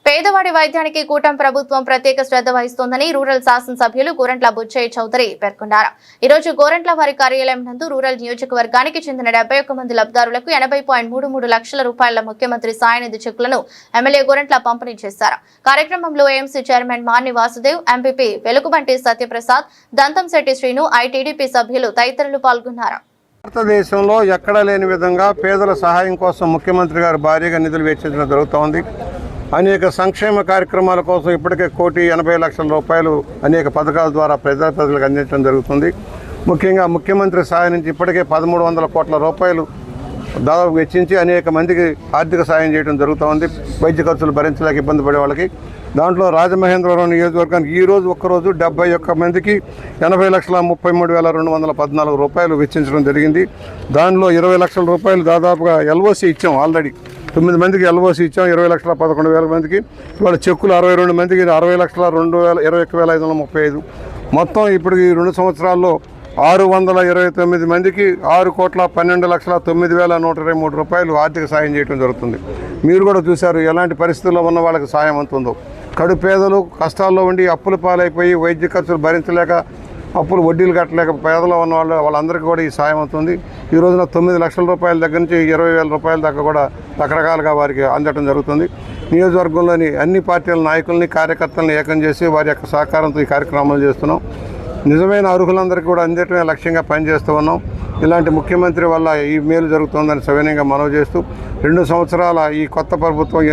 పేదవాడి వైద్యానికి కూటమి ప్రభుత్వం ప్రత్యేక శ్రద్ధ వహిస్తోందని రూరల్ శాసనసభ్యులు గోరంట్ల బుచ్చయ్య చౌదరి పేర్కొన్నారు. ఈ రోజు గోరంట్ల వారి కార్యాలయం నందు రూరల్ నియోజకవర్గానికి చెందిన 71 మంది లబ్ధిదారులకు 80.33 లక్షల రూపాయల ముఖ్యమంత్రి సాయనిధి చెక్కులను ఎమ్మెల్యే గోరంట్ల పంపిణీ చేశారు. కార్యక్రమంలో AMC chairman Marni Vasudev, MPP Velugubanti Satyaprasad, Dantamsetti Srinu, ITDP సభ్యులు తదితరులు పాల్గొన్నారు. భారతదేశంలో ఎక్కడా లేని విధంగా పేదల సహాయం కోసం ముఖ్యమంత్రి గారు భారీగా నిధులు వెచ్చించడం జరుగుతోంది. అనేక సంక్షేమ కార్యక్రమాల కోసం ఇప్పటికే 1,80,00,000 రూపాయలు అనేక పథకాల ద్వారా ప్రజలకు అందించడం జరుగుతుంది. ముఖ్యంగా ముఖ్యమంత్రి సాయం నుంచి ఇప్పటికే 1,300 కోట్ల రూపాయలు దాదాపు వెచ్చించి అనేక మందికి ఆర్థిక సాయం చేయడం జరుగుతోంది. వైద్య ఖర్చులు భరించలేక ఇబ్బంది పడే వాళ్ళకి. దాంట్లో రాజమహేంద్రవరం నియోజకవర్గానికి ఈరోజు ఒక్కరోజు 71 మందికి 80,33,214 రూపాయలు వెచ్చించడం జరిగింది. దానిలో 20 లక్షల రూపాయలు దాదాపుగా ఎల్ఓసి ఇచ్చాం. ఆల్రెడీ 9 మందికి ఎల్ఓసి ఇచ్చాం. 20,11,000 మందికి. ఇవాళ చెక్కులు 62 మందికి 60,21,535. మొత్తం ఇప్పుడు ఈ 2 సంవత్సరాల్లో 629 మందికి 6,12,09,123 రూపాయలు ఆర్థిక సాయం చేయడం జరుగుతుంది. మీరు కూడా చూశారు ఎలాంటి పరిస్థితుల్లో ఉన్న వాళ్ళకి సాయం అవుతుందో. కడు పేదలు కష్టాల్లో ఉండి అప్పుల పాలైపోయి వైద్య ఖర్చులు భరించలేక అప్పులు వడ్డీలు కట్టలేక పేదలో ఉన్న వాళ్ళందరికీ కూడా ఈ సాయం అవుతుంది. ఈ రోజున 9 లక్షల రూపాయల దగ్గర నుంచి 20,000 రూపాయల దాకా కూడా రకరకాలుగా వారికి అందడం జరుగుతుంది. నియోజకవర్గంలోని అన్ని పార్టీల నాయకుల్ని, కార్యకర్తలను ఏకం చేసి వారి యొక్క సహకారంతో ఈ కార్యక్రమాలు చేస్తున్నాం. నిజమైన అర్హులందరికీ కూడా అందేటమే లక్ష్యంగా పనిచేస్తూ ఉన్నాం. ఇలాంటి ముఖ్యమంత్రి వల్ల ఈ మేలు జరుగుతుందని సవినయంగా మనవి చేస్తూ 2 సంవత్సరాల ఈ కొత్త ప్రభుత్వం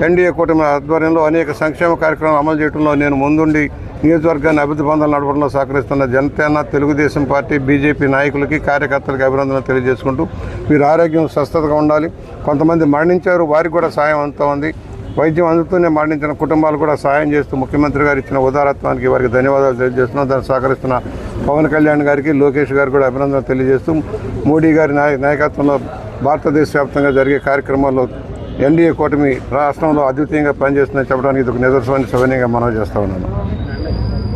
ఎన్డీఏ కూటమి ఆధ్వర్యంలో అనేక సంక్షేమ కార్యక్రమాలు అమలు చేయడంలో నేను ముందుండి నియోజకవర్గాన్ని అభివృద్ధి బంధాలు నడపడంలో సహకరిస్తున్న జనసేన, తెలుగుదేశం పార్టీ, బీజేపీ నాయకులకి, కార్యకర్తలకి అభినందనలు తెలియజేసుకుంటూ వీరి ఆరోగ్యం స్వస్థతగా ఉండాలి. కొంతమంది మరణించారు, వారికి కూడా సాయం అందుతూ ఉంది. వైద్యం అందుతూనే మరణించిన కుటుంబాలు కూడా సాయం చేస్తూ ముఖ్యమంత్రి గారు ఇచ్చిన ఉదారత్వానికి వారికి ధన్యవాదాలు తెలియజేస్తున్నాం. దాన్ని సహకరిస్తున్న పవన్ కళ్యాణ్ గారికి, లోకేష్ గారికి కూడా అభినందనలు తెలియజేస్తూ మోడీ గారి నాయకత్వంలో భారతదేశ వ్యాప్తంగా జరిగే కార్యక్రమాల్లో ఎన్డీఏ కూటమి రాష్ట్రంలో అద్వితీయంగా పనిచేస్తుందని చెప్పడానికి ఇది ఒక నిదర్శనాన్ని సవినయంగా మనవి చేస్తూ ఉన్నాను.